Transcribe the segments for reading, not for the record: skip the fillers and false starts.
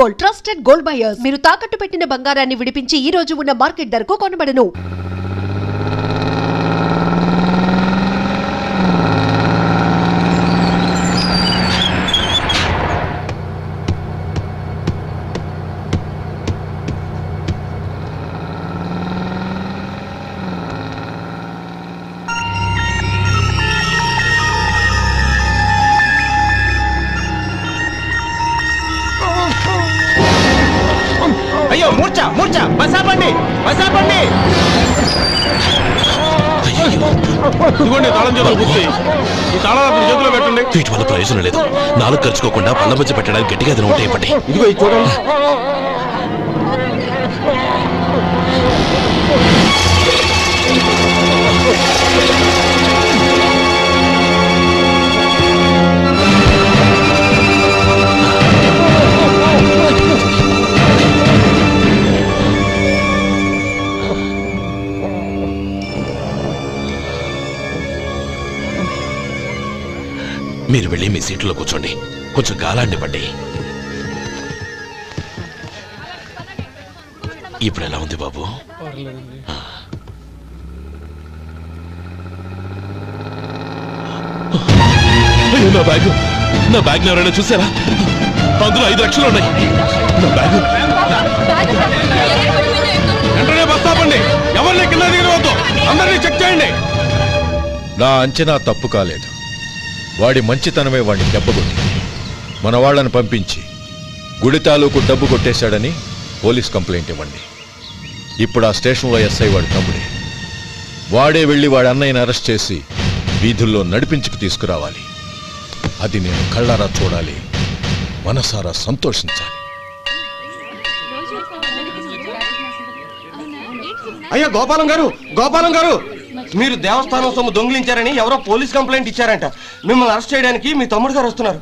Gold, trusted gold buyers. మీరు తాకట్టు పెట్టిన బంగారాన్ని విడిపించి ఈ రోజు ఉన్న మార్కెట్ ధరకు కొనబడను. అయ్యో మూర్ఛ మూర్ఛ బసాపండి బసాపండి ఇదిగోండి తాళం చేతులు గుర్తి ఈ తాళాలు చేతిలో పెట్టండి. వీటి వల్ల ప్రయోజనం లేదు. నాలుగు ఖర్చుకోకుండా పళ్ళ మధ్య పెట్టడానికి గట్టిగా అది ఉంటే ఇవ్వండి. ఇదిగో ఇది చూడండి. మీరు వెళ్ళి మీ సీట్లో కూర్చోండి. కొంచెం గాలాండివ్వండి. ఇప్పుడు ఎలా ఉంది బాబు? నా బ్యాగ్ ఎవరైనా చూసారా? అందులో 5 లక్షలు ఉన్నాయి. నా బ్యాగ్ వెంటనే బస్ ఆపండి. ఎవరిని కింద దిగవద్దు. అందరినీ చెక్ చేయండి. నా అంచనా తప్పు కాలేదు. వాడి మంచితనమే వాడిని దెబ్బకొట్టింది. మన వాళ్ళని పంపించి గుడి తాలూకు డబ్బు కొట్టేశాడని పోలీస్ కంప్లైంట్ ఇవ్వండి. ఇప్పుడు ఆ స్టేషన్లో ఎస్ఐ వాడి తమ్ముడే. వాడే వెళ్ళి వాడి అన్నయ్యని అరెస్ట్ చేసి వీధుల్లో నడిపించుకు తీసుకురావాలి. అది నేను కళ్ళారా చూడాలి, మనసారా సంతోషించాలి. అయ్యో గోపాలం గారు గోపాలం గారు, మీరు దేవస్థానం సొమ్ము దొంగిలించారని ఎవరో పోలీస్ కంప్లైంట్ ఇచ్చారంట. మిమ్మల్ని అరెస్ట్ చేయడానికి మీ తమ్ముడు గారు వస్తున్నారు.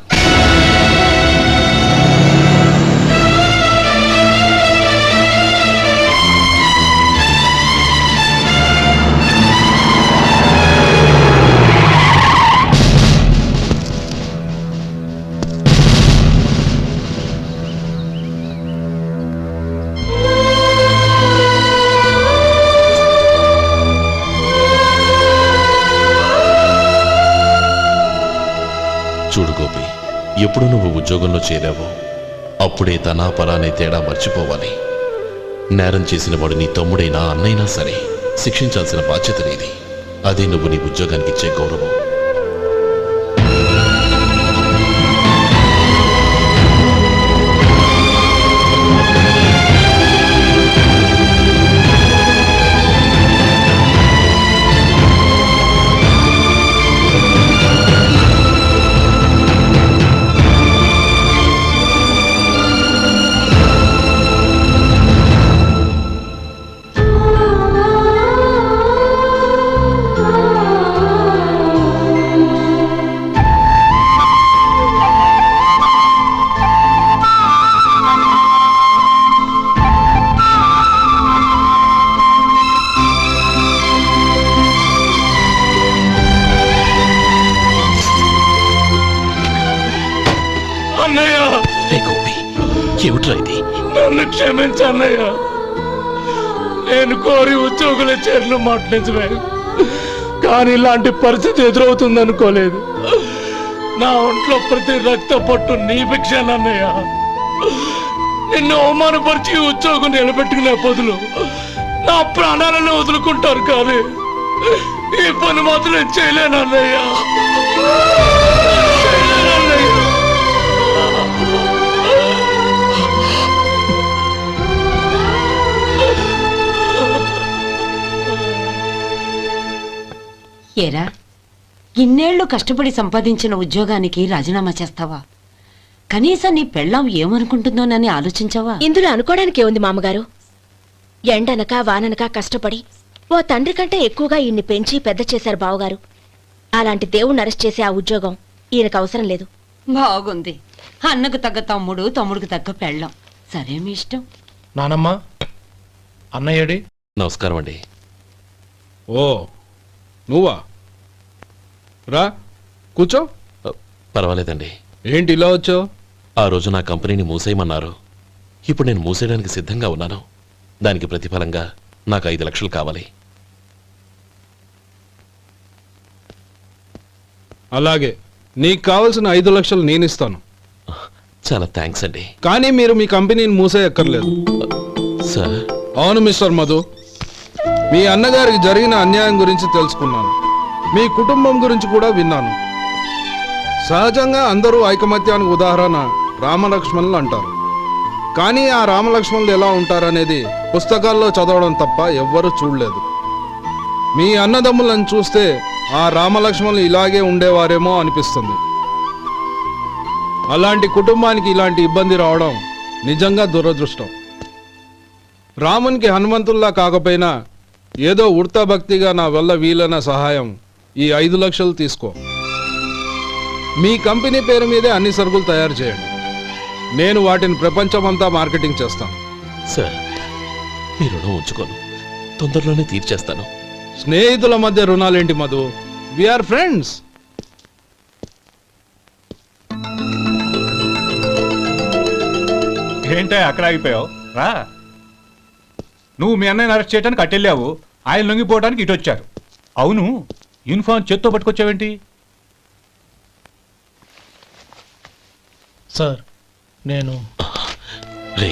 చూడు గోపి, ఎప్పుడు నువ్వు ఉద్యోగంలో చేరావో అప్పుడే తనా పరానే తేడా మర్చిపోవాలి. నేరం చేసిన వాడు నీ తమ్ముడైనా అన్నైనా సరే శిక్షించాల్సిన బాధ్యత నీది. అదే నువ్వు నీ ఉద్యోగానికి ఇచ్చే గౌరవం. ఏమిట్రా ఇది? నన్ను క్షమించన్నయ్య. నేను కోరి ఉద్యోగుల చేరిన మాట నిజమే, కానీ ఇలాంటి పరిస్థితి ఎదురవుతుంది అనుకోలేదు. నా ఒంట్లో ప్రతి రక్త పట్టు నీ భిక్షానన్నయ్య. నిన్ను అవమానపరిచి ఉద్యోగం నిలబెట్టుకునే బదులు నా ప్రాణాలను వదులుకుంటారు, కానీ ఈ పని మాత్రం నేను చేయలేనన్నయ్య. ఏరా, ఇన్నేళ్లు కష్టపడి సంపాదించిన ఉద్యోగానికి రాజీనామా చేస్తావా? కనీసం నీ పెళ్ళాం ఏమనుకుంటుందోనని ఆలోచించావా? ఇందులో అనుకోవడానికి ఏముంది మామగారు? ఎండనక వాననక కష్టపడి ఓ తండ్రి కంటే ఎక్కువగా ఈయన్ని పెంచి పెద్ద చేశారు బావగారు. అలాంటి దేవుణ్ణి అరెస్ట్ చేసే ఆ ఉద్యోగం ఈయనకు అవసరం లేదు. బాగుంది. అన్నకు తగ్గ తమ్ముడు, తమ్ముడికి తగ్గ పెళ్ళాం. సరే, మీ ఇష్టం. నానమ్మా, అన్నయ్యడి. నమస్కారం అండి. ఓ నువ్వా? రా కూర్చో. పర్వాలేదండి. ఏంటి ఇలా వచ్చావు? ఆ రోజు నా కంపెనీని మూసేయమన్నారు. ఇప్పుడు నేను మూసేయడానికి సిద్ధంగా ఉన్నాను. దానికి ప్రతిఫలంగా నాకు 5 లక్షలు కావాలి. అలాగే నీకు కావాల్సిన 5 లక్షలు నేను ఇస్తాను. చాలా థ్యాంక్స్ అండి. కానీ మీరు మీ కంపెనీని మూసేయక్కర్లేదు. సార్, అవును మిస్టర్ మధు, మీ అన్నగారికి జరిగిన అన్యాయం గురించి తెలుసుకున్నాను. మీ కుటుంబం గురించి కూడా విన్నాను. సహజంగా అందరూ ఐకమత్యానికి ఉదాహరణ రామలక్ష్మణులు అంటారు. కానీ ఆ రామలక్ష్మణులు ఎలా ఉంటారనేది పుస్తకాల్లో చదవడం తప్ప ఎవ్వరూ చూడలేదు. మీ అన్నదమ్ములను చూస్తే ఆ రామలక్ష్మణులు ఇలాగే ఉండేవారేమో అనిపిస్తుంది. అలాంటి కుటుంబానికి ఇలాంటి ఇబ్బంది రావడం నిజంగా దురదృష్టం. రామునికి హనుమంతుల్లా కాకపోయినా ఏదో ఉడతా భక్తిగా నా వల్ల వీలైన సహాయం ఈ 5 లక్షలు తీసుకో. మీ కంపెనీ పేరు మీదే అన్ని సరుకులు తయారు చేయండి. నేను వాటిని ప్రపంచమంతా మార్కెటింగ్ చేస్తాను. సార్, మీ రుణం ఉంచుకోను, తొందరలోనే తీర్చేస్తాను. స్నేహితుల మధ్య రుణాలేంటి మధు? We are friends. ఏంటే అక్కడ ఆగిపోయావు? రా. నువ్వు మీ అన్నయ్యని అరెస్ట్ చేయడానికి అట్టెళ్ళావు, ఆయన లొంగిపోవడానికి ఇటు వచ్చారు. అవును, యూనిఫామ్ చేత్తో పట్టుకొచ్చావేంటి? సార్, నేను రే,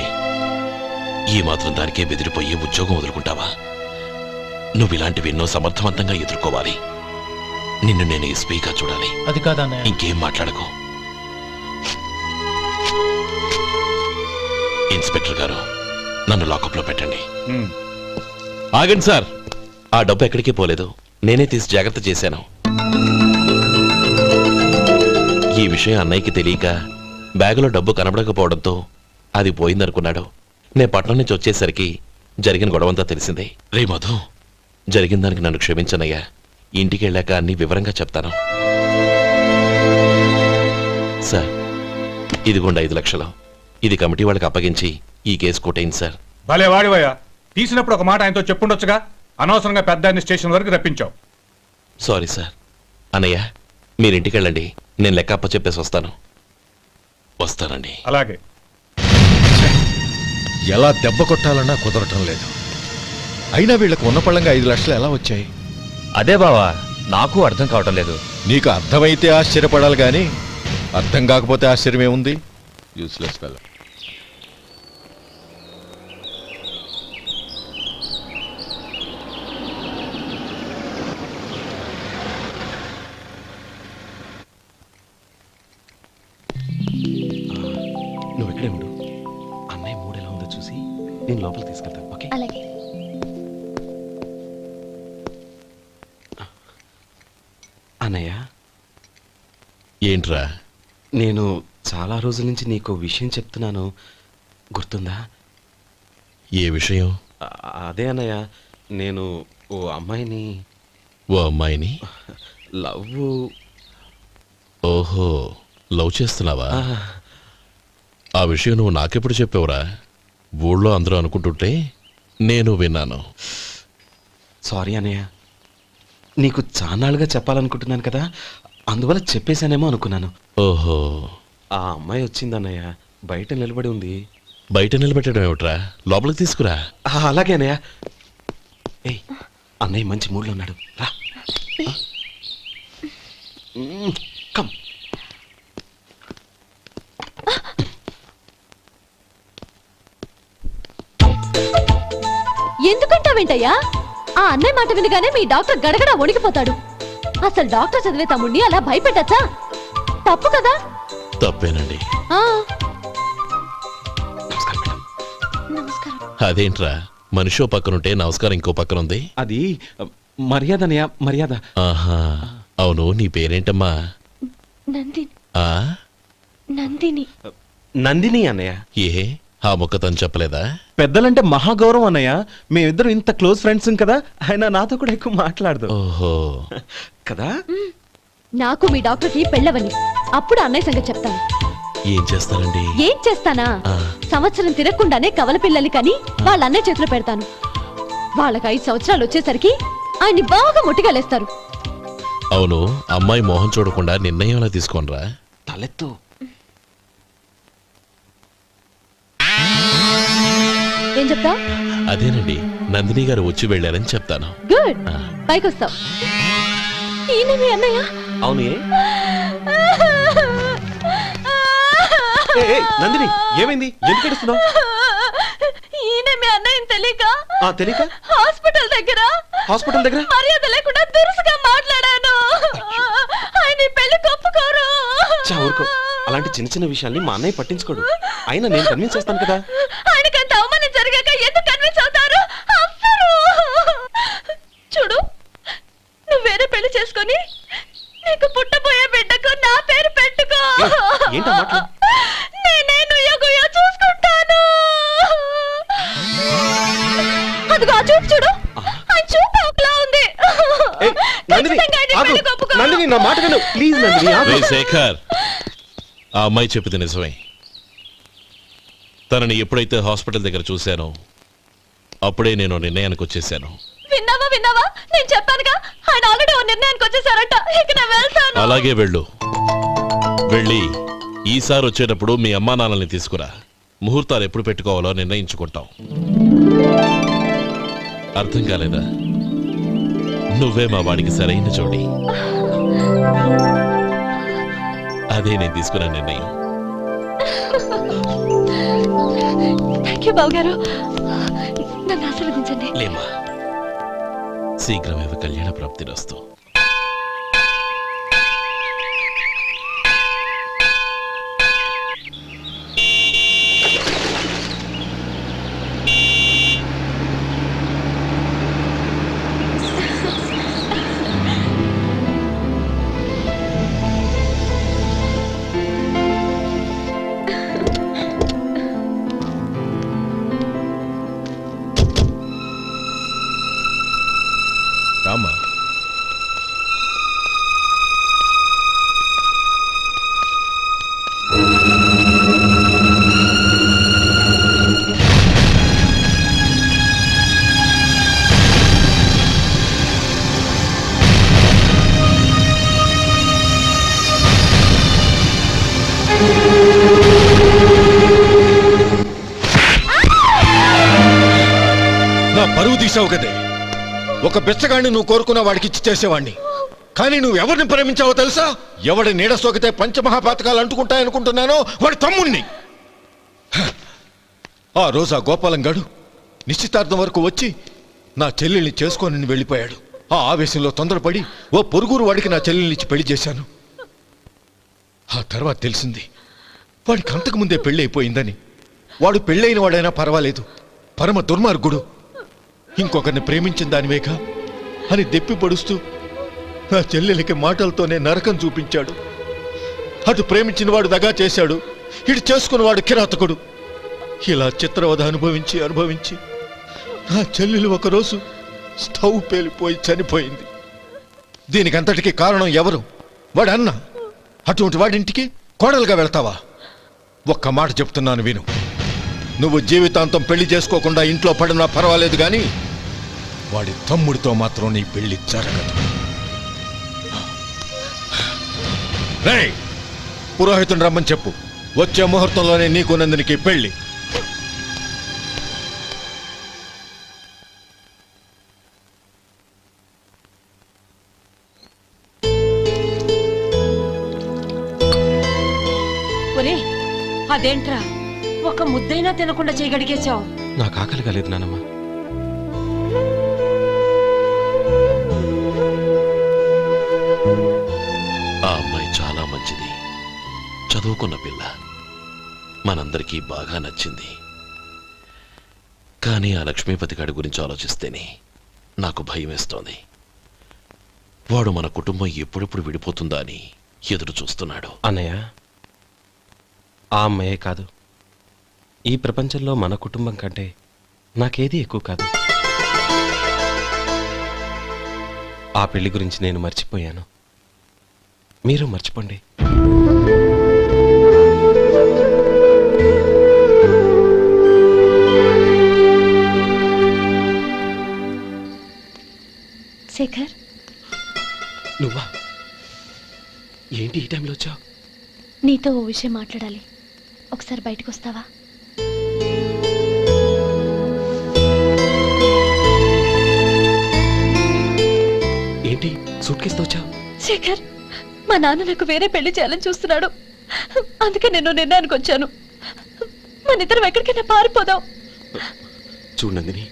ఈ మాత్రం దానికే బెదిరిపోయి ఉద్యోగం వదులుకుంటావా? నువ్వు ఇలాంటివి ఎన్నో సమర్థవంతంగా ఎదుర్కోవాలి. నిన్ను నేను ఎస్పీగా చూడాలి. అది కాదన్నయ్య. ఇంకేం మాట్లాడకు. ఇన్స్పెక్టర్ గారు, నన్ను లాకప్లో పెట్టండి. ఆగండి సార్, ఆ డబ్బు ఎక్కడికి పోలేదు, నేనే తీసి జాగ్రత్త చేశాను. ఈ విషయం అన్నయ్యకి తెలియక బ్యాగులో డబ్బు కనబడకపోవడంతో అది పోయిందనుకున్నాడు. నే పట్నం నుంచి వచ్చేసరికి జరిగిన గొడవంతా తెలిసిందే. రే మధు, జరిగిన దానికి నన్ను క్షమించనయ్యా. ఇంటికి వెళ్ళాక అన్ని వివరంగా చెప్తాను. సార్, ఇదిగోండి 5 లక్షలు. ఇది కమిటీ వాళ్ళకి అప్పగించి ఈ కేసు కొట్టేయండి సార్. భలే వాడివయ్యా, తీసినప్పుడు ఒక మాట ఆయనతో చెప్పుండొచ్చుగా. అనవసరంగా పెద్ద ఆయన స్టేషన్ వరకు రప్పించావు. Sorry sir. అన్నయ్య, మీరింటికి వెళ్ళండి, నేను లెక్క అప్ప చెప్పేసి వస్తానండి. అలాగే. ఎలా దెబ్బ కొట్టాలన్నా కుదరటం లేదు. అయినా వీళ్ళకు ఉన్న పళ్ళంగా 5 లక్షలు ఎలా వచ్చాయి? అదే బావా, నాకు అర్థం కావటం లేదు. నీకు అర్థమైతే ఆశ్చర్యపడాలి కానీ అర్థం కాకపోతే ఆశ్చర్యం ఏముంది? Useless fellow. నువ్వు ఇక్కడే ఉండు. అన్నయ్య మూడు ఎలా ఉందో చూసి నేను లోపల తీసుకెళ్తాను. ఓకే? అలాగే. అన్నయ్య, ఏంట్రా? నేను చాలా రోజుల నుంచి నీకు విషయం చెప్తున్నాను, గుర్తుందా? ఏ విషయం? అదే అన్నయ్య, నేను ఓ అమ్మాయిని ఓ అమ్మాయిని లవ్. ఓహో, లవ్ చేస్తున్నావా? ఆ విషయం నువ్వు నాకెప్పుడు చెప్పావురా? ఊళ్ళో అందరూ అనుకుంటుంటే నేను విన్నాను. సారీ అన్నయ్య, నీకు చాన్నాళ్ళుగా చెప్పాలనుకుంటున్నాను కదా, అందువల్ల చెప్పేశానేమో అనుకున్నాను. ఓహో, ఆ అమ్మాయి వచ్చిందన్నయ్య, బయట నిలబడి ఉంది. బయట నిలబెట్టడం ఏమిట్రా? లోపలికి తీసుకురా. అలాగే అన్నయ్య. ఏయ్, అన్నయ్య మంచి మూడ్లో ఉన్నాడు, రా. కమ్. ఎందుకంటావేంటయ్యా? ఆ అన్నయ్య మాట వినగానే మీ డాక్టర్ గడగడ వణికిపోతాడు. అసలు డాక్టర్ చదివే తమ్ముడిని అలా భయపెట్టచ్చా? తప్పు కదా? తప్పేనండి. నమస్కారం మేడం. నమస్కారం. అదేంట్రా, మనిషో పక్కనుంటే నమస్కారం ఇంకో పక్కనుంది? అది మర్యాద అన్నయ్య, మర్యాద. ఆహా, అవును, నీ పేరేంటమ్మా? నందిని. ఆ, నందిని. నందిని అన్నయ్య. ఏ, ఆ మొక్క తను చెప్పలేదా? పెద్దలంటే మహాగౌరవం అన్నయ్య, మేమిద్దరం ఇంత క్లోజ్ ఫ్రెండ్స్ కదా, ఆయన నాతో కూడా ఎక్కువ మాట్లాడదు. ఓహో, కదా? నాకు మీ డాక్టర్కి పెళ్ళవని, అప్పుడు అన్నయ్య సంగతి చెప్తాను. ఏం చేస్తారండి? ఏం చేస్తానా? ఆ. సంవత్సరం తిరగకుండానే కవల పిల్లల్ని కని వాళ్ళ అన్నయ్య చేతిలో పెడతాను. వాళ్ళకి 5 సంవత్సరాలు వచ్చేసరికి ఆయన్ని బాగా ముట్టిగలేస్తారు. అవును, అమ్మాయి మోహం చూడకుండా నిర్ణయం ఎలా తీసుకోనరా? తలెత్తు. ఏం చెప్తా? అదేనండి, నందిని గారు వచ్చి వెళ్ళారని చెప్తాను. గుడ్, పైకి వస్తావు. ఈయన మీ అన్నయ్య? అవును. నందిని, ఏమైంది? ఎందుకు ఏడుస్తున్నావు? ఈయన మీ అన్నయ్యని తెలియక తెలియక హాస్పిటల్ దగ్గర మర్యాద లేకుండా దురుసుగా మాట్లాడాను. ఆయన ఈ పెళ్లి ఒప్పుకోరు. ఊరుకో, అలాంటి చిన్న చిన్న విషయాల్ని మా అన్నయ్య పట్టించుకోడు. అయినా నేను కన్విన్స్ చేస్తాను కదా. ఆయనకంత అవమానం జరిగాక ఎందుకు కన్విన్స్ అవుతారు? అవ్వరు. చూడు, నువ్వు వేరే పెళ్లి చేసుకొని నీకు పుట్టబోయే బిడ్డకు నా పేరు పెట్టుకో. ఏంటా మాటలు? నేనే నుయ్యో చూసుకుంటాను. అదిగో ఆ చూపు చూడు, ఆ చూపు ఒకలా ఉంది. ఖచ్చితంగా ఆయన పెళ్లి ఒప్పుకోరు. నందిని, నా మాట విను ప్లీజ్. నందిని, రే శేఖర్, ఆ అమ్మాయి చెప్పితే నిజమే. తనని ఎప్పుడైతే హాస్పిటల్ దగ్గర చూశానో అప్పుడే నేను నిర్ణయానికి వచ్చేసాను. విన్నావా? నేను చెప్పానుగా, ఆయన ఆల్రెడీ ఓ నిర్ణయానికి వచ్చేసారట. ఇక నేను వెళ్తాను. అలాగే వెళ్ళి ఈసారి వచ్చేటప్పుడు మీ అమ్మా నాన్నల్ని తీసుకురా. ముహూర్తాలు ఎప్పుడు పెట్టుకోవాలో నిర్ణయించుకుంటాం. అర్థం కాలేదా? నువ్వే మా వాడికి సరైన జోడి. అదే నేను తీసుకున్న నిర్ణయం. థాంక్యూ బావగారు, నన్ను ఆశీర్వదించండి. లేమా, శీఘ్రమేవ కళ్యాణ ప్రాప్తిరస్తు. రామా, నా పరువు తీసావు కదే. ఒక బెచ్చగాడిని నువ్వు కోరుకున్న వాడికి ఇచ్చి చేసేవాడిని. కానీ నువ్వు ఎవరిని ప్రేమించావో తెలుసా? ఎవడి నీడ సోకితే పంచమహాపాతకాలు అంటుకుంటాయనుకుంటున్నానో వాడి తమ్ముణ్ణి. ఆ రోజు ఆ గోపాలం గాడు నిశ్చితార్థం వరకు వచ్చి నా చెల్లెల్ని చేసుకొని వెళ్ళిపోయాడు. ఆ ఆవేశంలో తొందరపడి ఓ పొరుగురు వాడికి నా చెల్లెల్ని ఇచ్చి పెళ్లి చేశాను. ఆ తర్వాత తెలిసింది వాడికి అంతకు ముందే పెళ్లి అయిపోయిందని. వాడు పెళ్ళైన వాడైనా పర్వాలేదు, పరమ దుర్మార్గుడు. ఇంకొకరిని ప్రేమించిన దానివేగా అని దెప్పి పడుస్తూ నా చెల్లెలికి మాటలతోనే నరకం చూపించాడు. అటు ప్రేమించిన వాడు దగా చేశాడు, ఇటు చేసుకున్నవాడు కిరాతకుడు. ఇలా చిత్రవధ అనుభవించి నా చెల్లెలు ఒకరోజు స్టవ్ పేలిపోయి చనిపోయింది. దీనికంతటికీ కారణం ఎవరు? వాడు అన్న. అటువంటి వాడింటికి కోడలుగా వెళ్తావా? ఒక్క మాట చెప్తున్నాను విను. నువ్వు జీవితాంతం పెళ్లి చేసుకోకుండా ఇంట్లో పడినా పర్వాలేదు, కానీ వాడి తమ్ముడితో మాత్రం నీ పెళ్లి జరగదు. రేయ్, పురోహితుని రమ్మని చెప్పు. వచ్చే ముహూర్తంలోనే నీకు నందినికి పెళ్లి. ఒరే, అదేంట్రా ఒక ముద్దైనా తినకుండా చేయగడిగేశావు? నాకు ఆకలి కాలేదు నానమ్మ. ఆ అమ్మాయి చాలా మంచిది, చదువుకున్న పిల్ల, మనందరికీ బాగా నచ్చింది. కానీ ఆ లక్ష్మీపతి గారి గురించి ఆలోచిస్తేనే నాకు భయం వేస్తోంది. వాడు మన కుటుంబం ఎప్పుడెప్పుడు విడిపోతుందా అని ఎదురు చూస్తున్నాడు. అన్నయ్య, ఆ అమ్మాయే కాదు, ఈ ప్రపంచంలో మన కుటుంబం కంటే నాకేది ఎక్కువ కాదు. ఆ పెళ్లి గురించి నేను మర్చిపోయాను, మీరు మర్చిపోండి. శేఖర్, నువ్వా? ఏంటి ఈ టైంలో వచ్చావు? నీతో ఓ విషయం మాట్లాడాలి. ఒకసారి బయటకు వస్తావా? సూట్ కేసుతో వచ్చావు? శేఖర్, మా నాన్న నాకు వేరే పెళ్లి చేయాలని చూస్తున్నాడు. అందుకే నేను నిర్ణయానికి వచ్చాను. మన ఇద్దరం ఎక్కడికైనా పారిపోదాం. చూడు నందిని,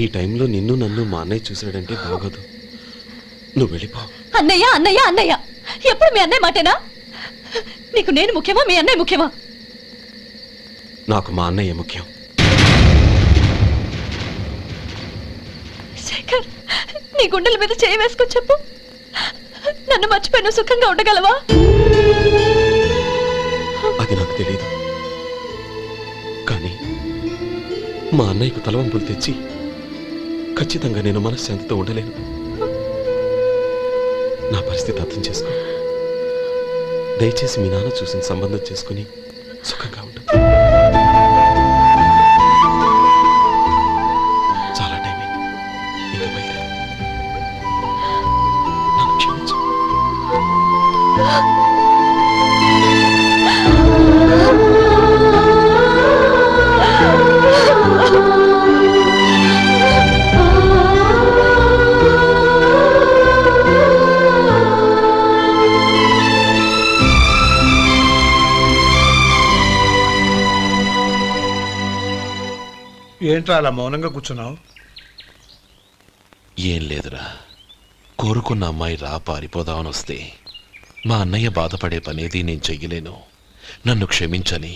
ఈ టైంలో నిన్ను నన్ను మా అన్నయ్య చూసాడంటే బాగోదు. నువ్వు వెళ్ళిపో. అన్నయ్య అన్నయ్య అన్నయ్య, ఎప్పుడు మీ అన్నయ్య మాటేనా? నీకు నేను ముఖ్యమా, మీ అన్నయ్య ముఖ్యమా? నాకు మా అన్నయ్య ముఖ్యం. శేఖర్, నీ గుండెల మీద చేయి వేసుకొని చెప్పు, నన్ను మర్చిపోయి సుఖంగా ఉండగలవా? అది నాకు తెలియదు, కానీ మా అన్నయ్యకు తలవంపులు తెచ్చి ఖచ్చితంగా నేను మనశ్శాంతితో ఉండలేను. నా పరిస్థితి అర్థం చేసుకో. దయచేసి మీ నాన్న చూసిన సంబంధం చేసుకుని సుఖంగా ఉండు. చాలా టైం అయింది, ఇంకా బయలుదేరు. నన్ను క్షమించు. ఏంట్రా అలా మౌనంగా కూర్చున్నావు? ఏం లేదురా, కోరుకున్న అమ్మాయి రా పారిపోదామని వస్తే మా అన్నయ్య బాధపడే పనేది నేను చెయ్యలేను. నన్ను క్షమించని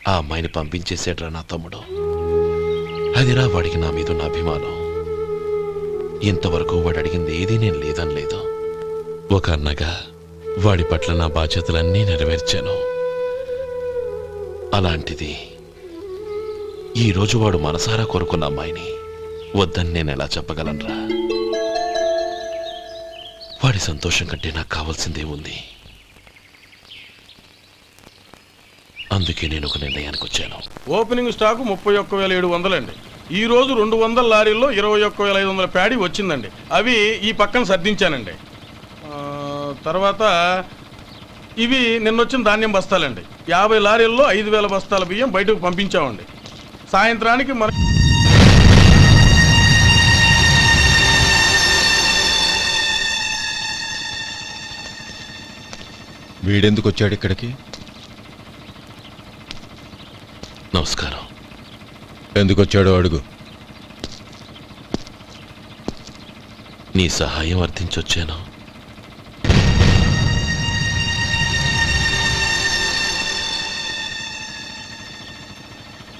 ఆ అమ్మాయిని పంపించేసాడ్రా నా తమ్ముడు. అదిరా వాడికి నా మీద ఉన్న అభిమానం. ఇంతవరకు వాడు అడిగింది ఏదీ నేను లేదనలేదు. ఒక అన్నగా వాడి పట్ల నా బాధ్యతలన్నీ నెరవేర్చాను. అలాంటిది ఈరోజు వాడు మనసారా కోరుకున్న అమ్మాయిని వద్దని నేను ఎలా చెప్పగలనురా? వాడి సంతోషం కంటే నాకు కావాల్సిందే ఉంది. అందుకే నేను ఒక నిర్ణయానికి వచ్చాను. ఓపెనింగ్ స్టాకు 31,700 అండి. ఈ రోజు 200 లారీల్లో 21,500 ప్యాడీ వచ్చిందండి. అవి ఈ పక్కన సర్దించానండి. తర్వాత ఇవి నిన్నొచ్చిన ధాన్యం బస్తాలండి. 50 లారీల్లో 5,000 బస్తాల బియ్యం బయటకు పంపించామండి. సాయంత్రానికి మన వీడెందుకు వచ్చాడు ఇక్కడికి? నమస్కారం. ఎందుకు వచ్చాడో అడుగు. నీ సహాయం అర్థించొచ్చాను.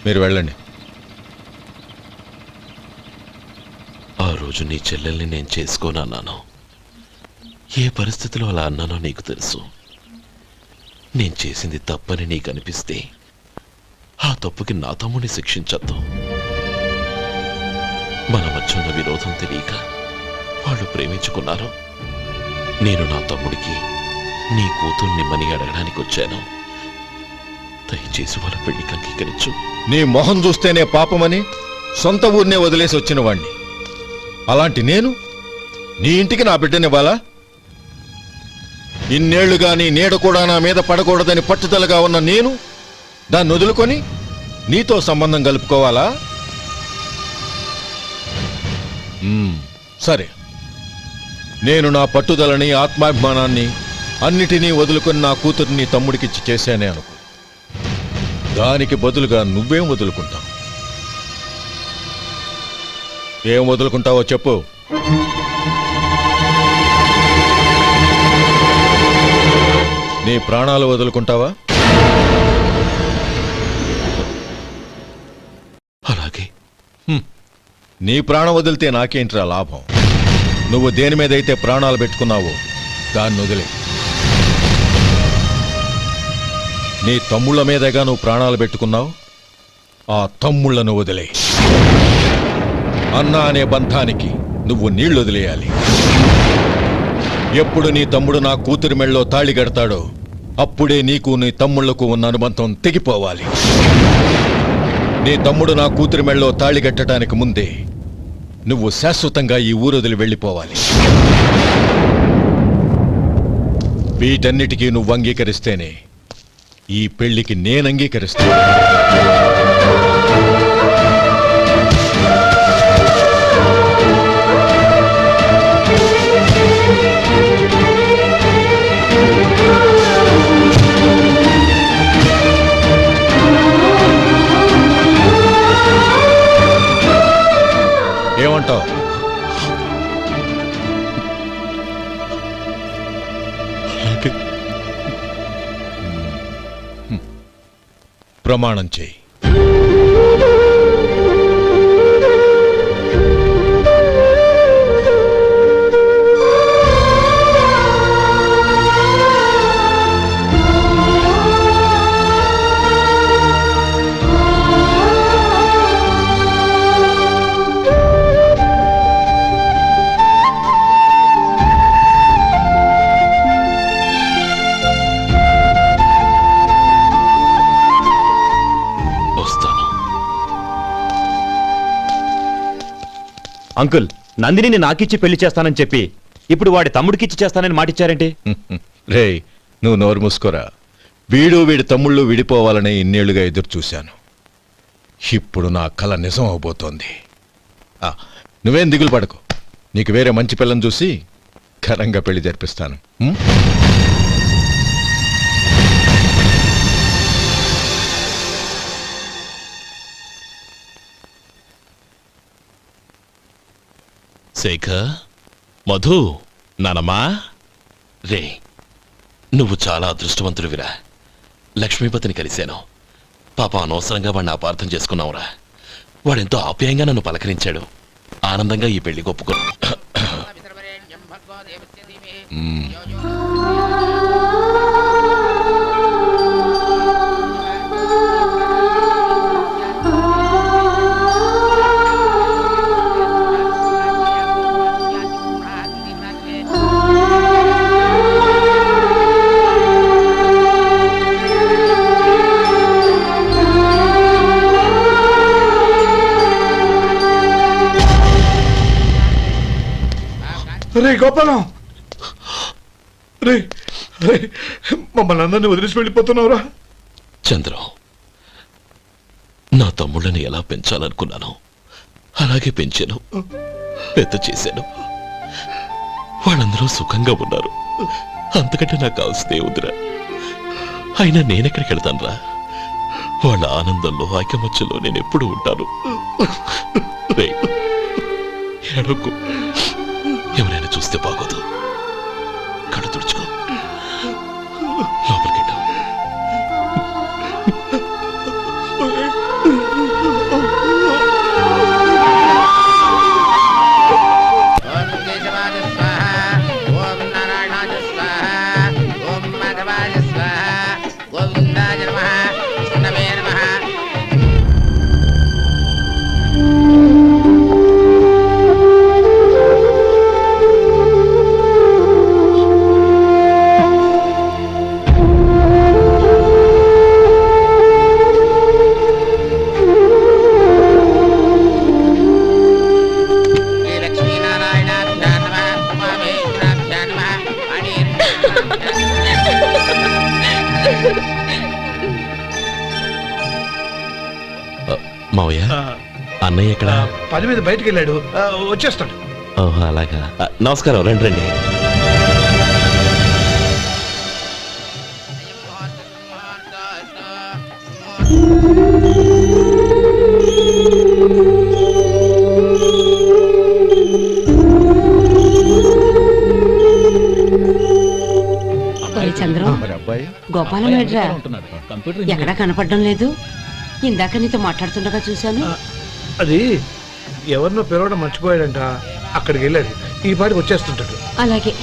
మీరు వెళ్ళండి. ఆ రోజు నీ చెల్లెల్ని నేను చేసుకోనన్నాను. ఏ పరిస్థితిలో అలా అన్నానో నీకు తెలుసు. నేను చేసింది తప్పని నీకు అనిపిస్తే ఆ తప్పుకి నా తమ్ముడిని శిక్షించద్దు. మన మధ్య ఉన్న విరోధం తెలియక వాళ్ళు ప్రేమించుకున్నారు. నేను నా తమ్ముడికి నీ కూతుర్ని మని అడగడానికి వచ్చాను. దయచేసి వాళ్ళ పెళ్లికి అంగీకరించు. నీ మొహం చూస్తేనే పాపమని సొంత ఊరినే వదిలేసి వచ్చిన వాణ్ణి. అలాంటి నేను నీ ఇంటికి నా బిడ్డనివ్వాలా? ఇన్నేళ్లుగా నీ నీడ కూడా నా మీద పడకూడదని పట్టుదలగా ఉన్న నేను దాన్ని వదులుకొని నీతో సంబంధం కలుపుకోవాలా? సరే, నేను నా పట్టుదలని ఆత్మాభిమానాన్ని అన్నిటినీ వదులుకొని నా కూతుర్ని తమ్ముడికిచ్చి చేశానే అనుకో. దానికి బదులుగా నువ్వేం వదులుకుంటావు? ఏం వదులుకుంటావో చెప్పు. నీ ప్రాణాలు వదులుకుంటావా? అలాగే. నీ ప్రాణం వదిలితే నాకేంట్రా లాభం? నువ్వు దేని మీదైతే ప్రాణాలు పెట్టుకున్నావో దాన్ని వదిలే. నీ తమ్ముళ్ళ మీదగా నువ్వు ప్రాణాలు పెట్టుకున్నావు. ఆ తమ్ముళ్లను వదిలే. అన్న అనే బంధానికి నువ్వు నీళ్లు వదిలేయాలి. ఎప్పుడు నీ తమ్ముడు నా కూతురి మెళ్ళలో తాళి కడతాడో అప్పుడే నీకు నీ తమ్ముళ్లకు ఉన్న అనుబంధం తెగిపోవాలి. నీ తమ్ముడు నా కూతురి మెళ్ళలో తాళి కట్టడానికి ముందే నువ్వు శాశ్వతంగా ఈ ఊరొదిలి వెళ్ళిపోవాలి. వీటన్నిటికీ నువ్వు అంగీకరిస్తేనే ఈ పెళ్లికి నేను అంగీకరిస్తాను. ఒప్పుకుంటావు? ప్రమాణం చేయి. అంకుల్, నందిని నాకిచ్చి పెళ్లి చేస్తానని చెప్పి ఇప్పుడు వాడి తమ్ముడికిచ్చి చేస్తానని మాటిచ్చారేంటి? రేయ్, నువ్వు నోరు మూసుకోరా. వీడి తమ్ముళ్ళు విడిపోవాలనే ఇన్నేళ్లుగా ఎదురు చూశాను. ఇప్పుడు నా కల నిజం అవబోతోంది. నువ్వేం దిగులు పడకు. నీకు వేరే మంచి పిల్లని చూసి ఘనంగా పెళ్లి జరిపిస్తాను. శేఖర్, మధు, నానమ్మా, రే, నువ్వు చాలా అదృష్టవంతుడివిరా. లక్ష్మీపతిని కలిశాను. పాప అనవసరంగా వాడిని అపార్థం చేసుకున్నావురా. వాడెంతో ఆప్యాయంగా నన్ను పలకరించాడు. ఆనందంగా ఈ పెళ్లి ఒప్పుకో. రే గోపాలం, రే రే, మమ్మల్ని అందరినీ వదిలేసి వెళ్ళిపోతున్నావురా? చంద్రం, నా తమ్ముళ్ళని ఎలా పెంచాలనుకున్నాను అలాగే పెంచాను, పెద్ద చేశాను. వాళ్ళందరూ సుఖంగా ఉన్నారు. అంతకంటే నాకు కావాల్సిందే ఉందిరా. అయినా నేనెక్కడికి వెళ్తానురా? వాళ్ళ ఆనందంలో ఐకమత్యంలో నేను ఎప్పుడు ఉంటాను. ఎడకు, ఎవరైనా చూస్తే బాగోదు. కళ్ళు తుడుచుకో, లోపలికి వెళ్ళు. మావయ్య, అన్నయ్య ఎక్కడ? పని మీద బయటికి వెళ్ళాడు, వచ్చేస్తాడు. ఓహో, అలాగా. నమస్కారం, రండి రండి. చంద్రం, గోపాలం ఏడ్రా? ఎక్కడా కనపడడం లేదు. ఇందాక నీతో మాట్లాడుతుండగా చూశాను. అది ఎవరినో పిలవడం మర్చిపోయాడంట, అక్కడికి వెళ్ళాడు. ఈ పాటికి వచ్చేస్తుంటాడు. అలాగే.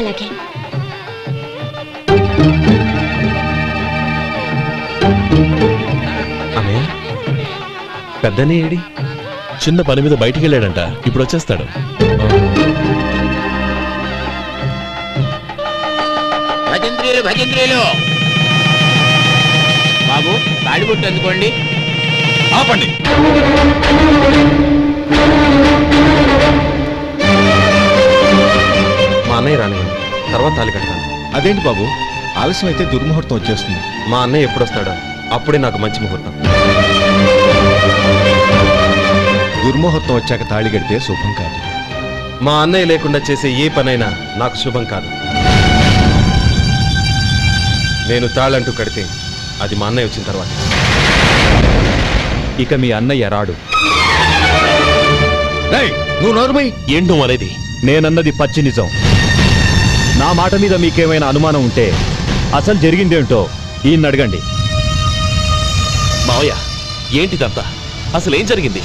అలాగే. అన్నయ్య, పెద్దనే ఏడి? చిన్న పని మీద బయటికి వెళ్ళాడంట, ఇప్పుడు వచ్చేస్తాడు. భజంత్రీలు భజంత్రీలు బాబు తాడిబొట్టు అందుకోండి. ఆపండి. మా అన్నయ్య రానివ్వండి, తర్వాత తాళి కడతాను. అదేంటి బాబు, ఆలస్యం అయితే దుర్ముహూర్తం వచ్చేస్తుంది. మా అన్నయ్య ఎప్పుడు వస్తాడో అప్పుడే నాకు మంచి ముహూర్తం. దుర్ముహూర్తం వచ్చాక తాళి కడితే శుభం కాదు. మా అన్నయ్య లేకుండా చేసే ఏ పనైనా నాకు శుభం కాదు. నేను తాళంటూ కడితే అది మా అన్నయ్య వచ్చిన తర్వాత. ఇక మీ అన్నయ్య రాడు. నువ్వు నోరుమై. ఏంటో అనేది? నేనన్నది పచ్చి నిజం. నా మాట మీద మీకేమైనా అనుమానం ఉంటే అసలు జరిగిందేంటో ఈయన్ని అడగండి. మావయ్య, ఏంటిదంతా? అసలు ఏం జరిగింది?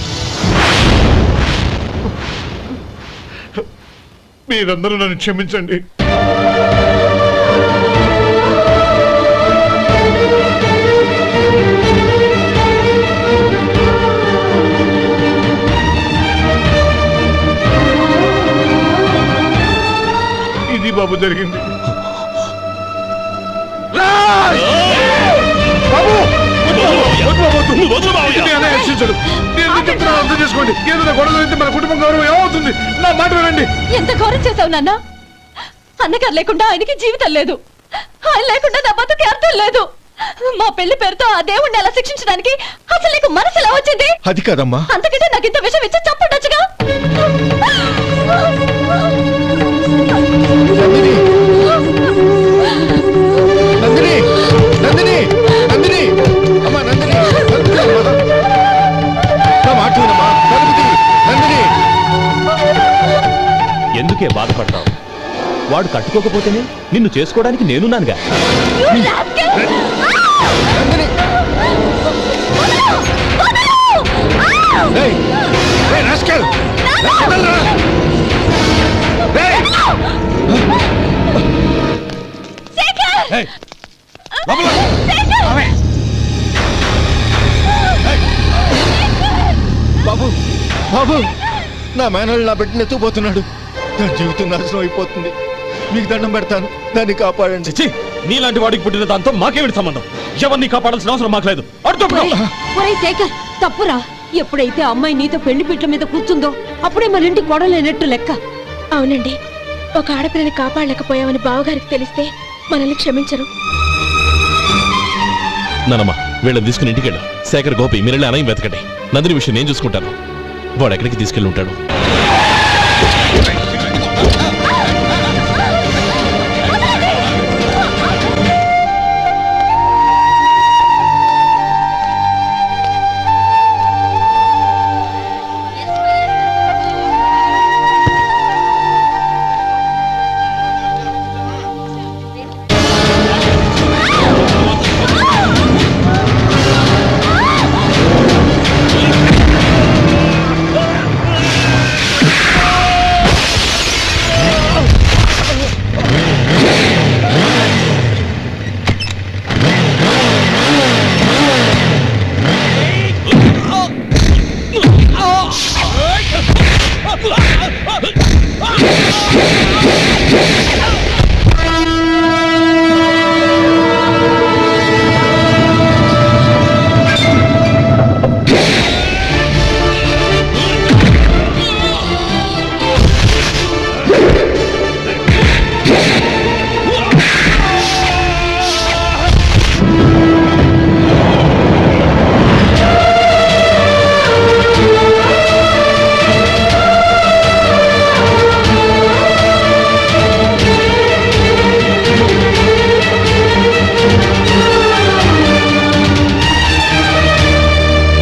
మీరందరూ నన్ను క్షమించండి. ఇది బాబు జరిగింది. అర్థం చేసుకోండి. ఏదైనా గొడవ అయితే మన కుటుంబం గౌరవం ఏమవుతుంది? నా మాట వినండి. ఎంత ఘోరం చేశావు నాన్న. అన్నగారు లేకుండా ఆయనకి జీవితం లేదు, ఆయన లేకుండా నా బతుకి అర్థం లేదు. మా పెళ్లి పేరుతో ఆ దేవుణ్ణి అలా శిక్షించడానికి అసలు నీకు మనసు ఎలా వచ్చింది? అది కాదమ్మా. అంతకంటే నాకు ఇంత విషయం ఇచ్చి చంపుండొచ్చుగా. నందిని, నందిని, నందిని, అమ్మా నందిని, నా మాట వినమ్మా. నందిని, ఎందుకే బాధపడతావు? వాడు కట్టుకోకపోతేనే నిన్ను చేసుకోవడానికి నేనున్నానుగా. నందిని. ఏయ్, ఏయ్ రాస్కెల్, వదలరా. ఏయ్. ఏయ్, లోపల. బాబు, బాబు, నా మేనల్ని నా బిడ్డని ఎత్తుకుపోతున్నాడు. నా జీవితం నాశనం అయిపోతుంది. మీకు దండం పెడతాను, దాన్ని కాపాడండి. చిచ్చి, నీలాంటి వాడికి పుట్టిన దాంతో మాకేమిటి సంబంధం? ఎవరిని కాపాడాల్సిన అవసరం మాకు లేదు. ఒరేయ్ శేఖర్, తప్పురా. ఎప్పుడైతే అమ్మాయి నీతో పెళ్లి పీటల మీద కూర్చుందో అప్పుడే మన ఇంటికి గొడవలేనట్టు లెక్క. అవునండి, ఒక ఆడపిల్లని కాపాడలేకపోయామని బావగారికి తెలిస్తే మనల్ని క్షమించరు. నానమ్మా, వీళ్ళని తీసుకుని ఇంటికి వెళ్ళు. శేఖర్, గోపి, మీరెళ్ళి అన్నయ్య వెతకండి. నందిని విషయం నేను చూసుకుంటాను. వాడు ఎక్కడికి తీసుకెళ్ళి ఉంటాడు? Oh!